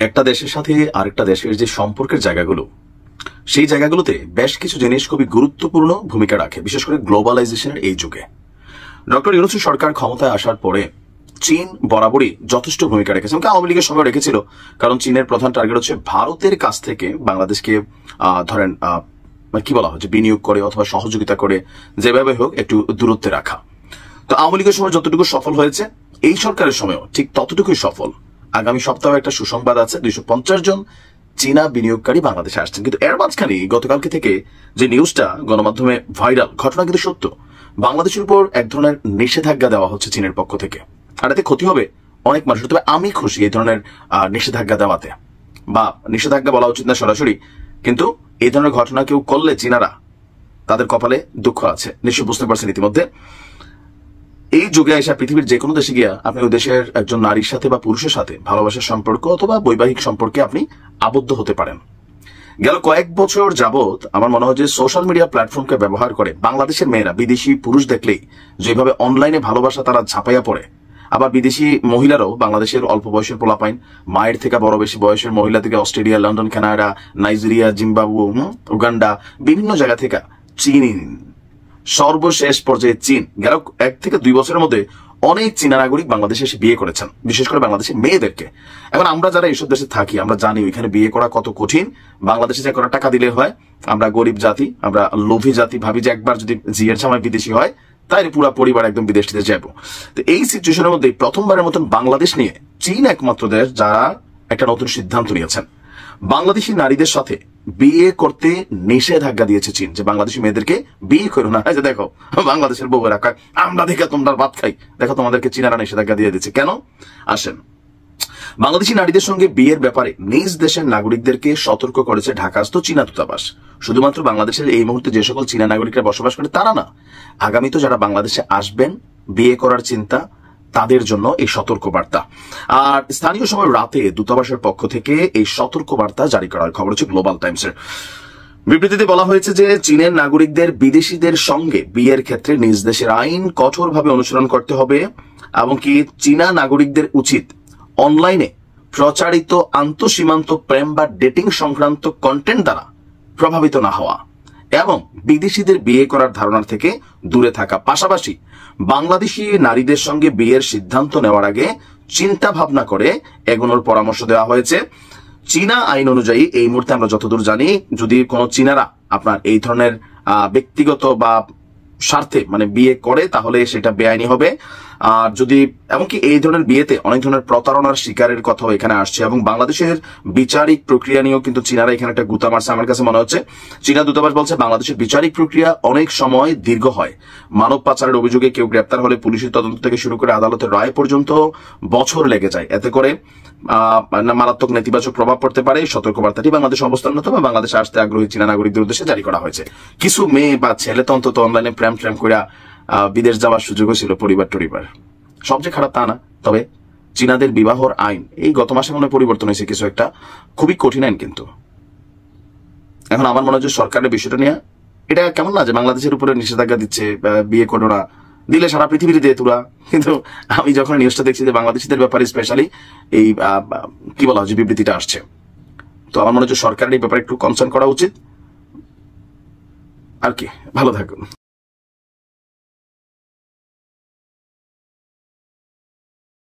একটা দেশের সাথে আরেকটা দেশের যে সম্পর্কের জায়গাগুলো, সেই জায়গাগুলোতে বেশ কিছু জিনিস খুবই গুরুত্বপূর্ণ ভূমিকা রাখে, বিশেষ করে গ্লোবালাইজেশনের এই যুগে। ডক্টর ইউনূস সরকার ক্ষমতায় আসার পরে চীন বরাবরই যথেষ্ট ভূমিকা রেখেছে, এবং আওয়ামী লীগের সময় রেখেছিল। কারণ চীনের প্রধান টার্গেট হচ্ছে ভারতের কাছ থেকে বাংলাদেশকে ধরেন কি বলা হয় যে বিনিয়োগ করে অথবা সহযোগিতা করে যেভাবে হোক একটু দূরত্বে রাখা। তো আওয়ামী লীগের সময় যতটুকু সফল হয়েছে, এই সরকারের সময়ও ঠিক ততটুকুই সফল। আগামী সপ্তাহে একটা সুসংবাদ আছে, 250 জন চীনা বিনিয়োগকারী বাংলাদেশে আসছেন। কিন্তু এর মাঝখানে গতকালকে থেকে যে নিউজটা গণমাধ্যমে ভাইরাল, ঘটনা কিন্তু সত্য। বাংলাদেশের উপর এক ধরনের নিষেধাজ্ঞা দেওয়া হচ্ছে চীনের পক্ষ থেকে, আর এতে ক্ষতি হবে অনেক মানুষের। তবে আমি খুশি এই ধরনের নিষেধাজ্ঞা দেওয়াতে, বা নিষেধাজ্ঞা বলা উচিত না সরাসরি, কিন্তু এই ধরনের ঘটনা কেউ করলে চীনারা তাদের কপালে দুঃখ আছে, নিশ্চয় বুঝতে পারছেন ইতিমধ্যে। এই যুগে এসে পৃথিবীর যে কোনো দেশে গিয়া আপনি ওই দেশের একজন নারীর সাথে বা পুরুষের সাথে ভালোবাসার সম্পর্ক অথবা বৈবাহিক সম্পর্কে আপনি আবদ্ধ হতে পারেন। গেল কয়েক বছর যাবৎ আমার মনে হয় যে সোশ্যাল মিডিয়া প্ল্যাটফর্মকে ব্যবহার করে বাংলাদেশের মেয়েরা বিদেশি পুরুষ দেখলেই যেভাবে অনলাইনে ভালোবাসা তারা ঝাঁপাইয়া পড়ে, আবার বিদেশি মহিলারাও বাংলাদেশের অল্প বয়সের পোলাপাইন, মায়ের থেকে বড় বেশি বয়সের মহিলা থেকে Australia, London, Canada, Nigeria, Zimbabwe, Uganda, বিভিন্ন জায়গা থেকে চীন, সর্বশেষ পর্যায়ে চীন গেল 1 থেকে 2 বছরের মধ্যে অনেক চীনা নাগরিক বাংলাদেশে এসে বিয়ে করেছেন, বিশেষ করে বাংলাদেশের মেয়েদেরকে। এখন আমরা যারা এইসব দেশে থাকি আমরা জানি ওইখানে বিয়ে করা কত কঠিন। বাংলাদেশে যে করা টাকা দিলে হয়, আমরা গরিব জাতি, আমরা লোভী জাতি, ভাবি যে একবার যদি জিয়ের সময় বিদেশি হয় তাই পুরো পরিবার একদম বিদেশিতে যাবো। তো এই সিচুয়েশনের মধ্যে প্রথমবারের মতন বাংলাদেশ নিয়ে চীন একমাত্র দেশ যারা একটা নতুন সিদ্ধান্ত নিয়েছেন। বাংলাদেশি নারীদের সাথে বিয়ে করতে নিষেধাজ্ঞা দিয়েছে চীন, যে বাংলাদেশি মেয়েদেরকে বিয়ে করো না। যে দেখো বাংলাদেশের বউরা কয় আমরা দেখে তোমরা ভাত খাই, দেখো তোমাদেরকে চীনারা নিষেধাজ্ঞা দিয়ে দিচ্ছে কেন। আসেন, বাংলাদেশি নারীদের সঙ্গে বিয়ের ব্যাপারে নিজ দেশের নাগরিকদেরকে সতর্ক করেছে ঢাকাস্থ চীনা দূতাবাস। শুধুমাত্র বাংলাদেশের এই মুহূর্তে যে সকল চীনা নাগরিকরা বসবাস করে তারা না, আগামীতে যারা বাংলাদেশে আসবেন বিয়ে করার চিন্তা, তাদের জন্য এই সতর্কবার্তা। আর স্থানীয় সময় রাতে দূতাবাসের পক্ষ থেকে এই সতর্কবার্তা জারি করা হয়। খবর হচ্ছে গ্লোবাল টাইমসের। বিবৃতিতে বলা হয়েছে যে চীনের নাগরিকদের বিদেশিদের সঙ্গে বিয়ের ক্ষেত্রে নিজ দেশের আইন কঠোরভাবে অনুসরণ করতে হবে, এমনকি চীনা নাগরিকদের উচিত অনলাইনে প্রচারিত আন্তঃসীমান্ত প্রেম বা ডেটিং সংক্রান্ত কন্টেন্ট দ্বারা প্রভাবিত না হওয়া এবং বিদেশিদের বিয়ে করার ধারণা থেকে দূরে থাকা। পাশাপাশি বাংলাদেশি নারীদের সঙ্গে বিয়ের সিদ্ধান্ত নেওয়ার আগে চিন্তা ভাবনা করে এগোনোর পরামর্শ দেওয়া হয়েছে। চীনা আইন অনুযায়ী এই মুহূর্তে আমরা যতদূর জানি, যদি কোনো চীনারা আপনার এই ধরনের ব্যক্তিগত বা স্বার্থে মানে বিয়ে করে তাহলে সেটা বেআইনি হবে। আর যদি এমনকি এই ধরনের বিয়েতে অনেক ধরনের প্রতারণার শিকারের কথাও এখানে আসছে, এবং বাংলাদেশের বিচারিক প্রক্রিয়া নিয়েও কিন্তু চীনারা এখানে একটা গুতা মারছে আমার কাছে মনে হচ্ছে। চীনা দূতাবাস বলছে বাংলাদেশের বিচারিক প্রক্রিয়া অনেক সময় দীর্ঘ হয়। মানব পাচারের অভিযোগে কেউ গ্রেপ্তার হলে পুলিশের তদন্ত থেকে শুরু করে আদালতের রায় পর্যন্ত বছর লেগে যায়। এতে করে মারাত্মক নেতিবাচক প্রভাব পড়তে পারে। সতর্কবার্তাটি বাংলাদেশ অবস্থানরত বা বাংলাদেশে আসতে আগ্রহী চীনা নাগরিকদের উদ্দেশ্যে জারি করা হয়েছে। কিছু মেয়ে বা ছেলে তো অন্তত অনলাইনে প্রেম করে বিদেশ যাওয়ার সুযোগও ছিল পরিবার। সবচেয়ে খারাপ তা না, তবে চীনাদের বিবাহর আইন এই গত মাসে মনে পরিবর্তন হয়েছে কিছু একটা, খুবই কঠিন আইন। কিন্তু এখন আমার মনে হয় সরকারের বিষয়টা নিয়ে এটা কেমন না যে বাংলাদেশের উপরে নিষেধাজ্ঞা দিচ্ছে, বিয়ে করো না, দিলে সারা পৃথিবীতে দিয়ে তোরা। কিন্তু আমি যখন নিউজটা দেখছি যে বাংলাদেশিদের ব্যাপারে স্পেশালি এই কি বলা হয় যে বিবৃতিটা আসছে, তো আমার মনে হয় সরকারের এই ব্যাপারে একটু কনসার্ন করা উচিত। আর কি, ভালো থাকুন।